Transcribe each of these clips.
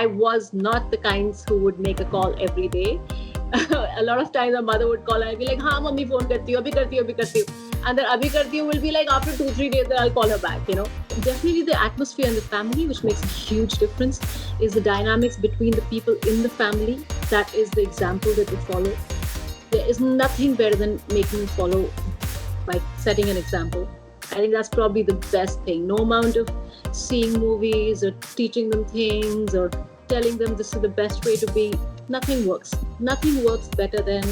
I was not the kinds who would make a call every day. A lot of times, my mother would call and I'd be like, "हाँ, mummy phone करती हूँ, अभी करती हूँ, अभी करती हूँ." And then "अभी करती हूँ" will be like after 2-3 days that I'll call her back. Definitely the atmosphere in the family, which makes a huge difference, is the dynamics between the people in the family. That is the example that we follow. There is nothing better than making them follow, like setting an example. I think that's probably the best thing. No amount of seeing movies or teaching them things or telling them this is the best way to be. Nothing works. Nothing works better than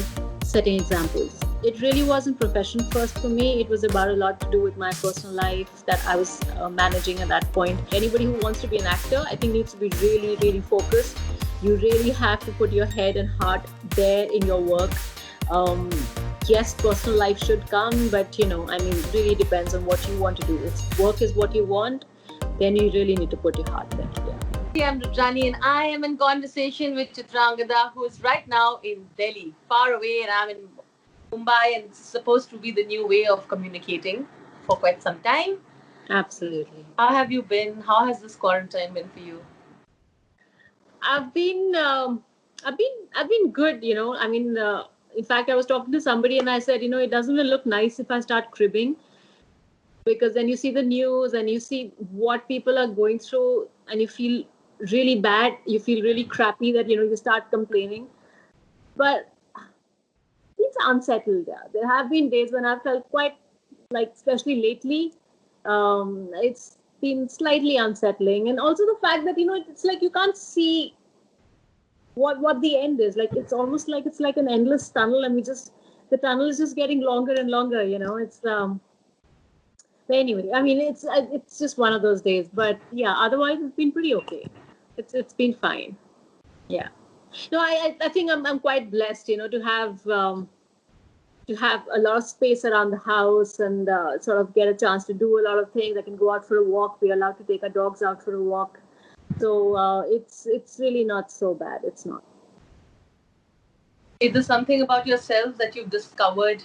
setting examples. It really wasn't profession first for me. It was about a lot to do with my personal life that I was managing at that point. Anybody who wants to be an actor, I think needs to be really, really focused. You really have to put your head and heart there in your work. Yes, personal life should come, but it really depends on what you want to do. If work is what you want, then you really need to put your heart there. Yeah. I'm Rudrani and I am in conversation with Chitrangada, who is right now in Delhi, far away, and I'm in Mumbai, and it's supposed to be the new way of communicating for quite some time. Absolutely. How have you been? How has this quarantine been for you? I've been good. In fact, I was talking to somebody and I said, it doesn't even look nice if I start cribbing, because then you see the news and you see what people are going through and you feel really bad. You feel really crappy that, you start complaining. But it's unsettled. Yeah. There have been days when I've felt quite, like, especially lately, it's been slightly unsettling. And also the fact that, it's like you can't see what the end is. Like, it's almost like it's like an endless tunnel, and the tunnel is just getting longer and longer. It's but anyway, it's just one of those days. But yeah, otherwise it's been pretty okay. It's been fine. Yeah. No, I think I'm quite blessed, to have a lot of space around the house and sort of get a chance to do a lot of things. I can go out for a walk. We're allowed to take our dogs out for a walk. So it's really not so bad. It's not. Is there something about yourself that you've discovered,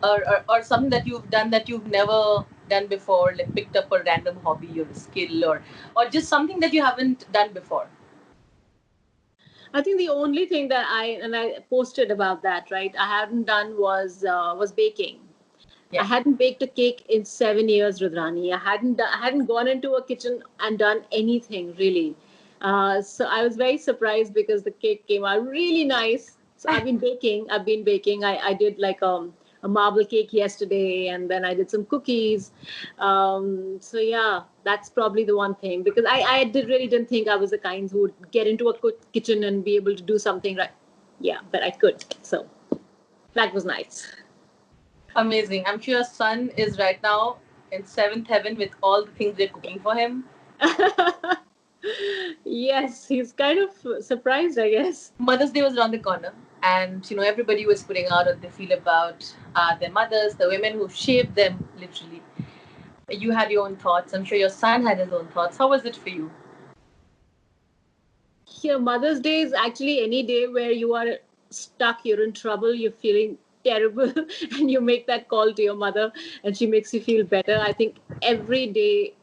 or something that you've done that you've never done before, like picked up a random hobby or a skill, or just something that you haven't done before? I think the only thing that I posted about that, right, I hadn't done was baking. Yeah. I hadn't baked a cake in 7 years, Rudrani. I hadn't gone into a kitchen and done anything really. So I was very surprised because the cake came out really nice. So I've been baking. I did like a marble cake yesterday, and then I did some cookies. So yeah, that's probably the one thing, because I really didn't think I was the kind who would get into a kitchen and be able to do something right. Yeah, but I could. So that was nice. Amazing. I'm sure your son is right now in seventh heaven with all the things they're cooking for him. Yes, he's kind of surprised, I guess. Mother's Day was around the corner, and everybody was putting out what they feel about their mothers, the women who shaped them, literally. You had your own thoughts. I'm sure your son had his own thoughts. How was it for you? Yeah, Mother's Day is actually any day where you are stuck, you're in trouble, you're feeling terrible, and you make that call to your mother, and she makes you feel better. I think every day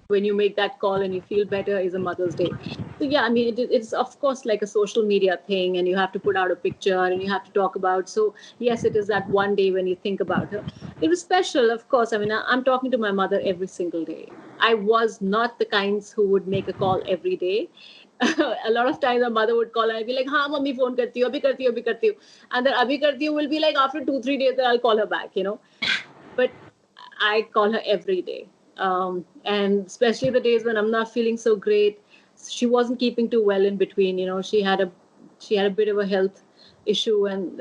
when you make that call and you feel better is a Mother's Day. So yeah, it's of course like a social media thing, and you have to put out a picture and you have to talk about. So yes, it is that one day when you think about her. It was special, of course. I'm talking to my mother every single day. I was not the kinds who would make a call every day. A lot of times, my mother would call and I'd be like, "हाँ, mummy phone करती हूँ, अभी करती हूँ, अभी करती हूँ." And then "अभी करती हूँ" will be like after 2-3 days that I'll call her back. But I call her every day. And especially the days when I'm not feeling so great. She wasn't keeping too well in between. She had a bit of a health issue, and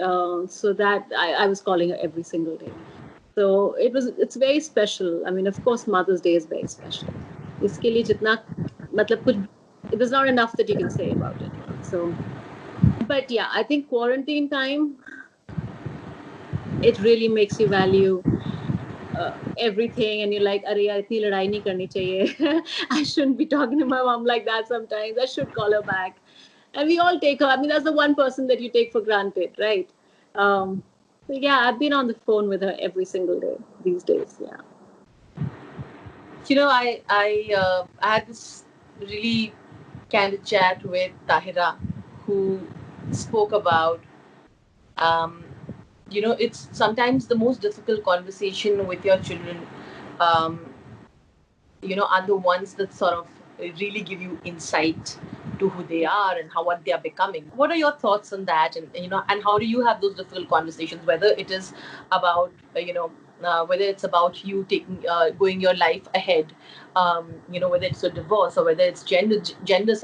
so that I was calling her every single day. So it's very special. Of course, Mother's Day is very special. इसके लिए जितना मतलब कुछ, there's not enough that you can say about it. So, but yeah, I think quarantine time, it really makes you value everything, and you're like, "Arey yaar, itni ladai nahi karni chahiye." I shouldn't be talking to my mom like that sometimes. I should call her back. And we all take her. That's the one person that you take for granted, right? So yeah, I've been on the phone with her every single day these days. Yeah. I had this really candid chat with Tahira, who spoke about, um, it's sometimes the most difficult conversation with your children, um, are the ones that sort of really give you insight to who they are and how what they are becoming. What are your thoughts on that? And and how do you have those difficult conversations? Whether it is about whether it's about you taking going your life ahead, whether it's a divorce or whether it's gender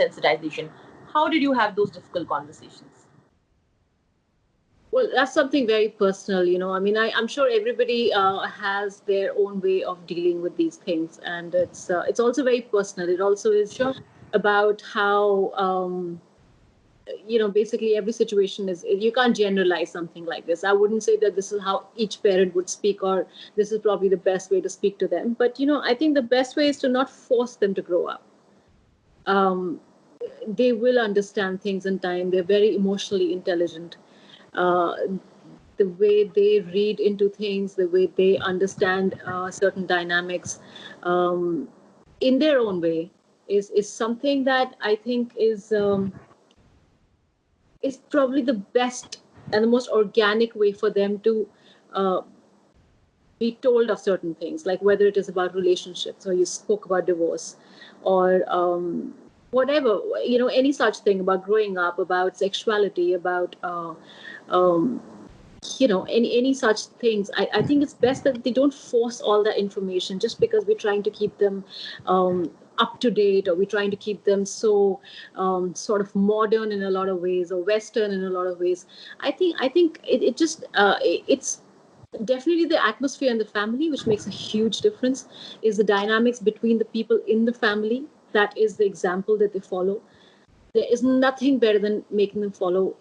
sensitization. How did you have those difficult conversations? Well, that's something very personal, I mean, I'm sure everybody has their own way of dealing with these things, and it's also very personal. It also is Sure. about how basically every situation is. You can't generalize something like this. I wouldn't say that this is how each parent would speak, or this is probably the best way to speak to them. But I think the best way is to not force them to grow up. um, they will understand things in time. They're very emotionally intelligent. uh, the way they read into things, the way they understand certain dynamics in their own way is something that I think is probably the best and the most organic way for them to uh, be told of certain things, like whether it is about relationships or you spoke about divorce, or whatever, any such thing about growing up, about sexuality, about um, any such things. I think it's best that they don't force all that information just because we're trying to keep them up to date, or we're trying to keep them so sort of modern in a lot of ways, or Western in a lot of ways. I think it just it's definitely the atmosphere in the family which makes a huge difference. Is the dynamics between the people in the family. That is the example that they follow. There is nothing better than making them follow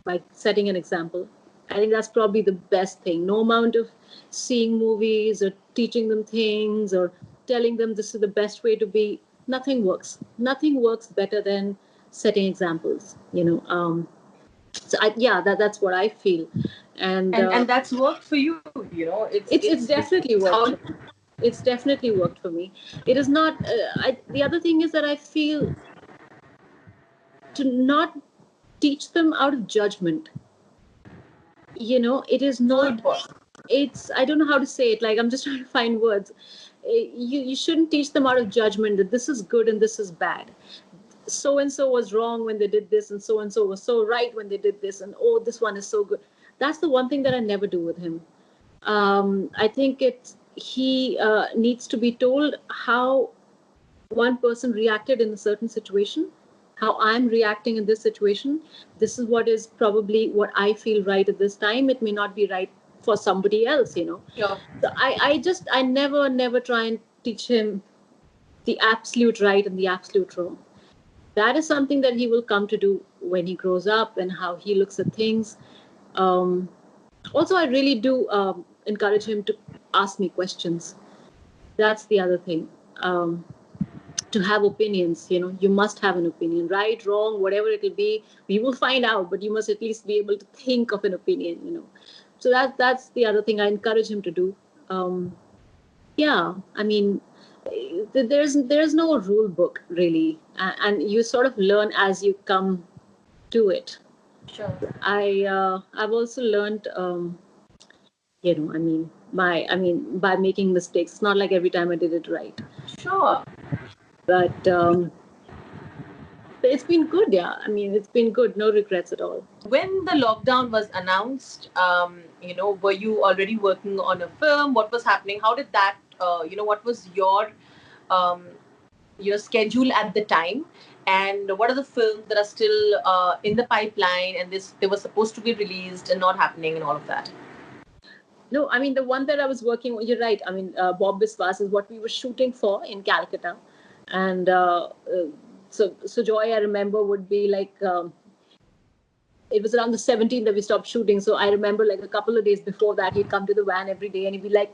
by setting an example. I think that's probably the best thing. No amount of seeing movies or teaching them things or telling them this is the best way to be. Nothing works. Nothing works better than setting examples. So yeah, that's what I feel, and And that's worked for you. it's definitely It's worked how. for me. It's definitely worked for me. It is not. The other thing is that I feel to not teach them out of judgment. It is So not. important. It's, I don't know how to say it. Like, I'm just trying to find words. You shouldn't teach them out of judgment that this is good and this is bad. So and so was wrong when they did this, and so was so right when they did this, and oh, this one is so good. That's the one thing that I never do with him. I think he needs to be told how one person reacted in a certain situation, how I'm reacting in this situation. This is what is probably what I feel right at this time. It may not be right for somebody else. Sure. So I never try and teach him the absolute right and the absolute wrong. That is something that he will come to do when he grows up and how he looks at things. Um, Also, I really do encourage him to ask me questions. That's the other thing. To have opinions, you must have an opinion, right, wrong, whatever it will be. We will find out, but you must at least be able to think of an opinion. So that's the other thing I encourage him to do. Yeah, I mean, there's no rule book really, and you sort of learn as you come to it. Sure. I've also learned, by making mistakes. It's not like every time I did it right, Sure. but it's been good. Yeah, I mean, it's been good. No regrets at all. When the lockdown was announced, were you already working on a film? What was happening? How did that, what was um, your schedule at the time? And what are the films that are still in the pipeline and they were supposed to be released and not happening and all of that? No, I mean, the one that I was working on, you're right. I mean, Bob Biswas is what we were shooting for in Calcutta. And so Joy, I remember, would be like, it was around the 17th that we stopped shooting. So I remember like a couple of days before that, he'd come to the van every day and he'd be like,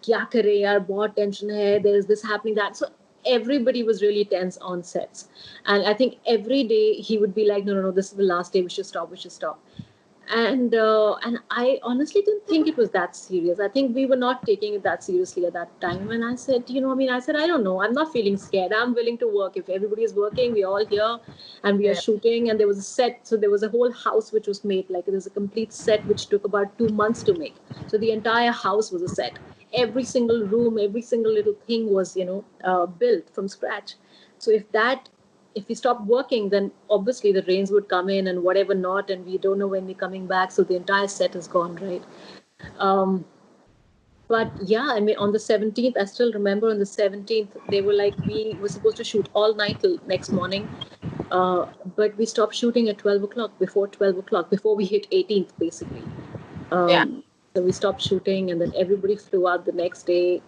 kya kare yaar, bahut tension hai, there's this happening, that. So everybody was really tense on sets. And I think every day he would be like, no, this is the last day, we should stop. And I honestly didn't think it was that serious. I think we were not taking it that seriously at that time. And I said, I said, I don't know. I'm not feeling scared. I'm willing to work. If everybody is working, we're all here and we are Yeah. shooting. And there was a set. So there was a whole house which was made. Like it was a complete set which took about 2 months to make. So the entire house was a set. Every single room, every single little thing was, built from scratch. So if we stop working, then obviously the rains would come in and whatever not, and we don't know when we're coming back. So the entire set is gone, right? Um, but yeah, I mean, on the 17th, I still remember on the 17th, they were like, we were supposed to shoot all night till next morning. But we stopped shooting at 12 o'clock, before 12 o'clock, before we hit 18th, basically. Yeah. So we stopped shooting, and then everybody flew out the next day.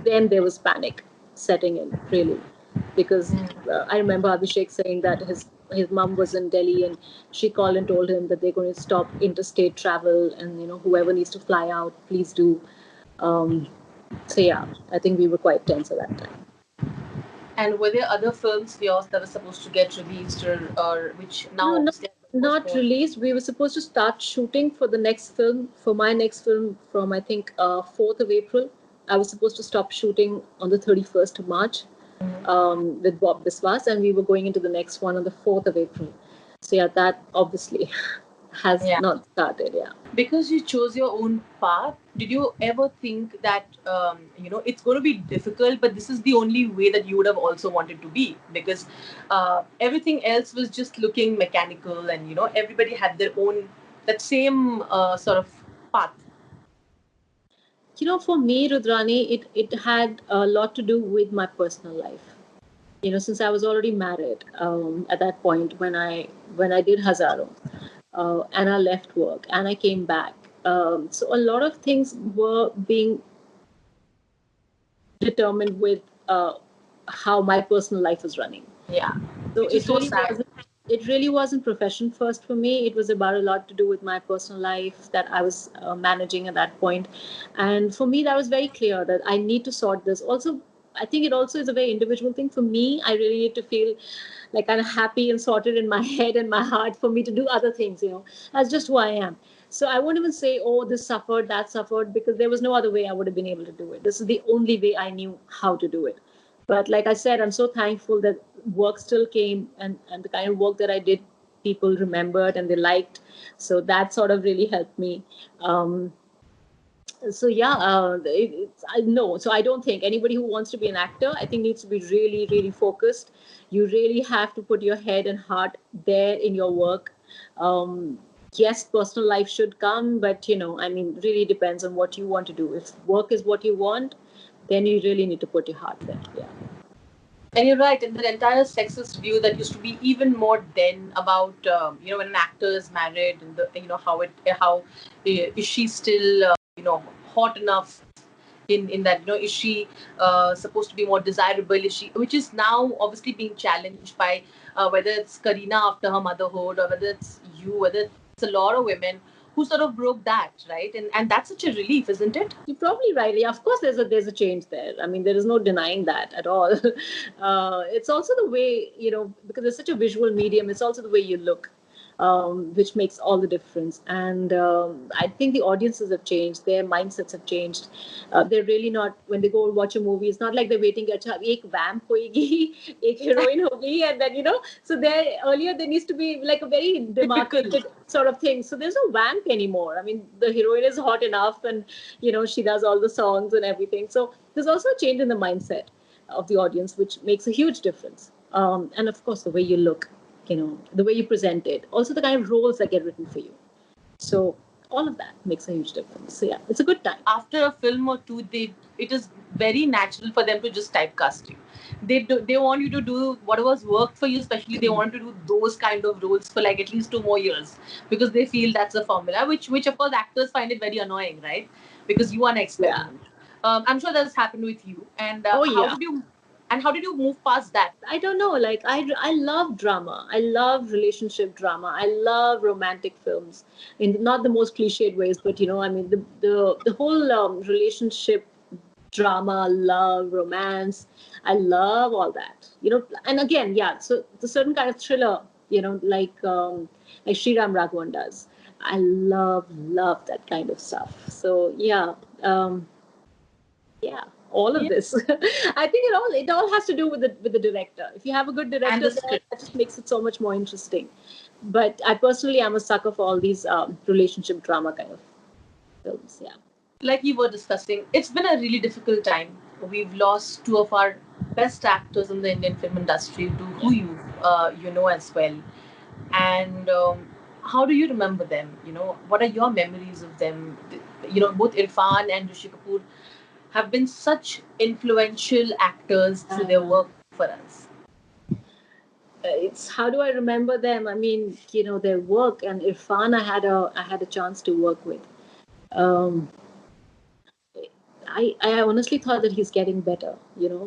Then there was panic setting in, really, because I remember Abhishek saying that his mom was in Delhi, and she called and told him that they're going to stop interstate travel, and whoever needs to fly out, please do. Um, so yeah, I think we were quite tense at that time. And were there other films of yours that were supposed to get released, or which No, now not obviously have been not postponed? released. We were supposed to start shooting for the next film, for my next film, from I think 4th of April. I was supposed to stop shooting on the 31st of March with Bob Biswas, and we were going into the next one on the 4th of April. So yeah, that obviously has Yeah. not started. Yeah. Because you chose your own path, did you ever think that it's going to be difficult, but this is the only way that you would have also wanted to be? Because everything else was just looking mechanical, and everybody had their own, that same sort of path. For me, Rudrani, it had a lot to do with my personal life. Since I was already married at that point when I did Hazaro, and I left work and I came back. So a lot of things were being determined with how my personal life was running. Yeah, So which is it so really sad. wasn't. It really wasn't profession first for me. It was about a lot to do with my personal life that I was managing at that point, and for me that was very clear that I need to sort this. Also, I think it also is a very individual thing for me. I really need to feel like I'm happy and sorted in my head and my heart for me to do other things. That's just who I am. So I won't even say, oh, this suffered, that suffered, because there was no other way I would have been able to do it. This is the only way I knew how to do it. But like I said, I'm so thankful that work still came, and the kind of work that I did, people remembered and they liked. So that sort of really helped me. Um, so yeah, I know. So I don't think anybody who wants to be an actor, I think, needs to be really, really focused. You really have to put your head and heart there in your work. Um, yes, personal life should come, but I mean, really depends on what you want to do. If work is what you want, then you really need to put your heart there. Yeah. And you're right, and the entire sexist view that used to be even more then about when an actor is married, and how is she still hot enough in that, is she supposed to be more desirable, is she, which is now obviously being challenged by whether it's Karina after her motherhood, or whether it's you, whether it's a lot of women who sort of broke that, right? And that's such a relief, isn't it? You're probably right. Yeah, of course, there's a change there. I mean, there is no denying that at all. It's also the way, because it's such a visual medium. It's also the way you look, which makes all the difference. And I think the audiences have changed. Their mindsets have changed. They're really not, when they go watch a movie, it's not like they're waiting. Acha, ek vamp hoegi, ek heroine hogi, and then So there needs to be like a very demarcated sort of thing. So there's no vamp anymore. I mean, the heroine is hot enough, and she does all the songs and everything. So there's also a change in the mindset of the audience, which makes a huge difference. And of course, the way you look, the way you present it, also the kind of roles that get written for you. So all of that makes a huge difference. So yeah, it's a good time. After a film or two, it is very natural for them to just typecast you. They want you to do whatever's worked for you. Especially they want to do those kind of roles for like at least 2 more years, because they feel that's a formula. Which of course actors find it very annoying, right? Because you want to experiment. I'm sure that's happened with you. And Oh, how yeah. did you? And how did you move past that? I don't know. Like I love drama. I love relationship drama. I love romantic films, in not the most cliched ways, but I mean the whole relationship drama, love, romance. I love all that. And again, yeah. So the certain kind of thriller, like Sriram Raghavan does. I love that kind of stuff. So yeah, all of Yeah. this. I think it all has to do with the director. If you have a good And director the there, script. that just makes it so much more interesting. But I personally am a sucker for all these relationship drama kind of films. Yeah. Like you were discussing, it's been a really difficult time. We've lost two of our best actors in the Indian film industry to who you know as well. And how do you remember them? What are your memories of them? Both Irfan and Rishi Kapoor have been such influential actors through their work for us. It's how do I remember them? I mean, their work, and Irfan, I had a chance to work with. Um, I honestly thought that he's getting better,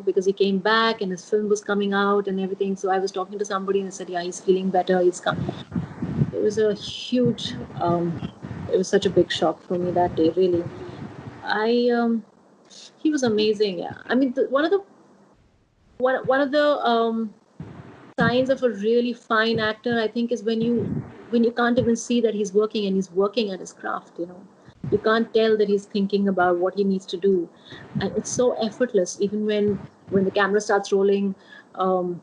because he came back and his film was coming out and everything. So I was talking to somebody and they said, yeah, he's feeling better. It was a huge, it was such a big shock for me that day, really. He was amazing. Yeah. I mean, one of the signs of a really fine actor, I think, is when you can't even see that he's working and he's working at his craft. You can't tell that he's thinking about what he needs to do, and it's so effortless. Even when the camera starts rolling, um,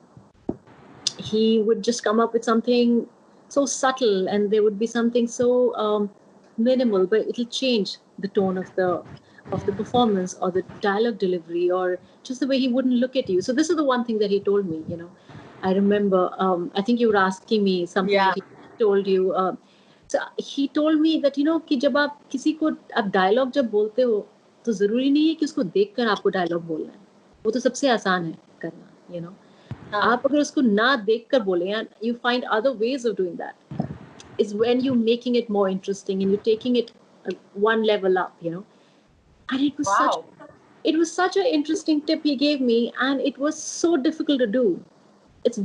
he would just come up with something so subtle, and there would be something so minimal, but it'll change the tone of the performance or the dialogue delivery or just the way he wouldn't look at you. So this is the one thing that he told me. I remember, I think you were asking me something Yeah. that he told you. So he told me that कि जब आप किसी को आप dialogue जब बोलते हो तो जरूरी नहीं है कि उसको देखकर आपको dialogue बोलना है. वो तो सबसे आसान है करना. आप अगर उसको ना देखकर बोले, and you find other ways of doing that, is when you're making it more interesting and you're taking it one level up. And Wow. it was such an interesting tip he gave me, and it was so difficult to do. So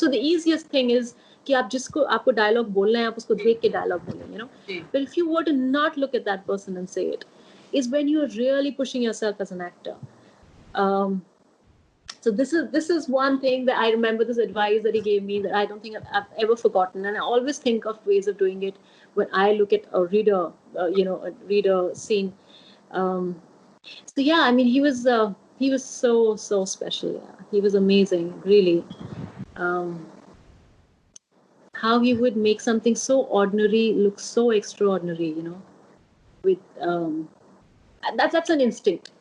the easiest thing is कि आपको dialogue बोलना है, आप उसको देख के dialogue बोलें. जी. But if you were to not look at that person and say it, is when you're really pushing yourself as an actor. So this is one thing that I remember, this advice that he gave me, that I don't think I've ever forgotten, and I always think of ways of doing it when I look at a reader scene. So yeah, I mean, he was so special. Yeah, he was amazing, really. Um, how he would make something so ordinary look so extraordinary. With that's an instinct.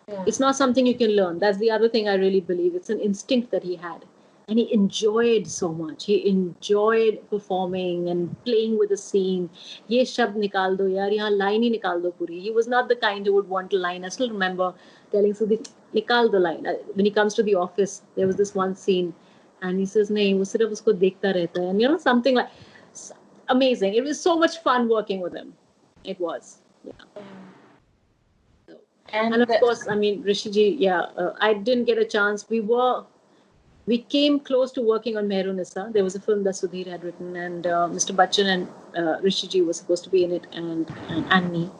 Yeah. It's not something you can learn. That's the other thing I really believe. It's an instinct that he had. And he enjoyed so much. He enjoyed performing and playing with the scene. Ye shabd nikal do yaar, yahan line hi nikal do puri. He was not the kind who would want a line. I still remember telling Sudhi, nikal do line. When he comes to the office, there was this one scene and he says, nahi, wo sirf usko dekhta rehta hai. And something like, amazing. It was so much fun working with him. It was. Yeah. And of course, I mean, Rishiji, yeah, I didn't get a chance. We came close to working on Mehrunissa. There was a film that Sudhir had written, and Mr. Bachchan and Rishiji was supposed to be in it, and me.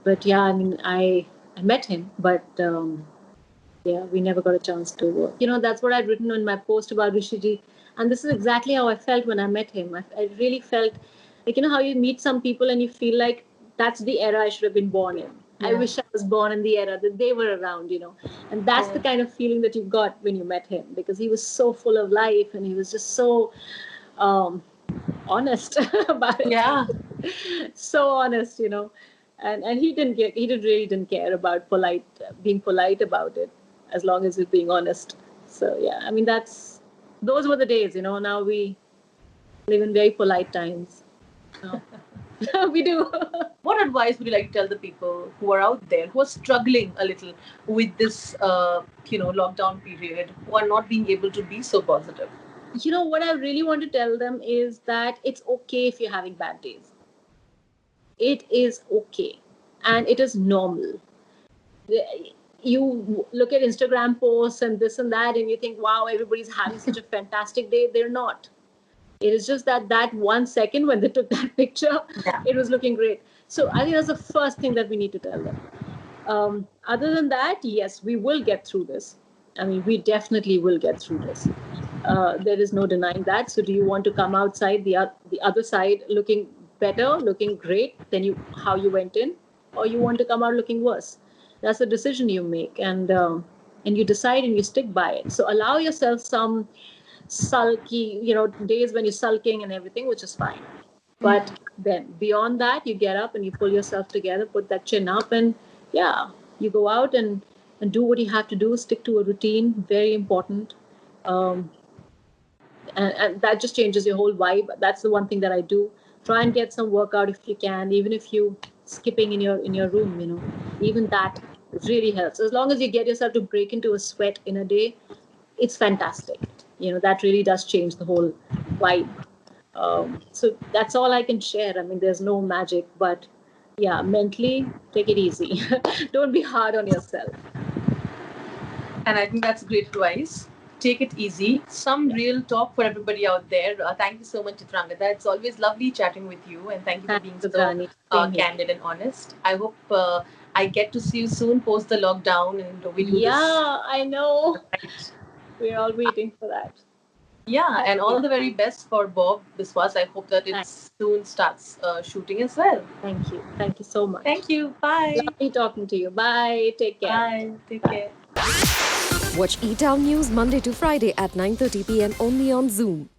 But yeah, I mean, I met him, but yeah, we never got a chance to work. That's what I'd written in my post about Rishiji, and this is exactly how I felt when I met him. I really felt like, how you meet some people and you feel like that's the era I should have been born in. I wish I was born in the era that they were around. And that's the kind of feeling that you got when you met him, because he was so full of life and he was just so honest about it. Yeah. So honest. And he really didn't care about being polite about it, as long as he's being honest. So yeah, I mean, those were the days. Now we live in very polite times. No. We do. What advice would you like to tell the people who are out there who are struggling a little with this, lockdown period, who are not being able to be so positive? What I really want to tell them is that it's okay if you're having bad days. It is okay, and it is normal. You look at Instagram posts and this and that, and you think, wow, everybody's having such a fantastic day. They're not. It is just that 1 second when they took that picture, it was looking great. So I think that's the first thing that we need to tell them. Other than that, yes, we will get through this. I mean, we definitely will get through this. There is no denying that. So do you want to come outside the other side looking better, looking great than how you went in, or you want to come out looking worse. That's the decision you make, and you decide and you stick by it. So allow yourself some sulky, days when you're sulking and everything, which is fine. But then beyond that, you get up and you pull yourself together, put that chin up, and yeah, you go out and do what you have to do. Stick to a routine, very important. Um, and that just changes your whole vibe. That's the one thing that I do. Try and get some workout if you can, even if you skipping in your room. Even that really helps. As long as you get yourself to break into a sweat in a day, it's fantastic. That really does change the whole vibe. So that's all I can share. I mean, there's no magic, but yeah, mentally take it easy. Don't be hard on yourself. And I think that's great advice. Take it easy. Some real talk for everybody out there. Thank you so much, Chitrangada. It's always lovely chatting with you, and thank you for being Thanks, so Rani. Same here. candid and honest. I hope I get to see you soon post the lockdown and we do this. Yeah, I know. Right. We're all waiting for that. Yeah, and all the very best for Bob Biswas. I hope that it Thanks. soon starts shooting as well. Thank you. Thank you so much. Thank you. Bye. Lovely talking to you. Bye. Take care. Bye. Take care. Watch eTown News Monday to Friday at 9:30 p.m. only on Zoom.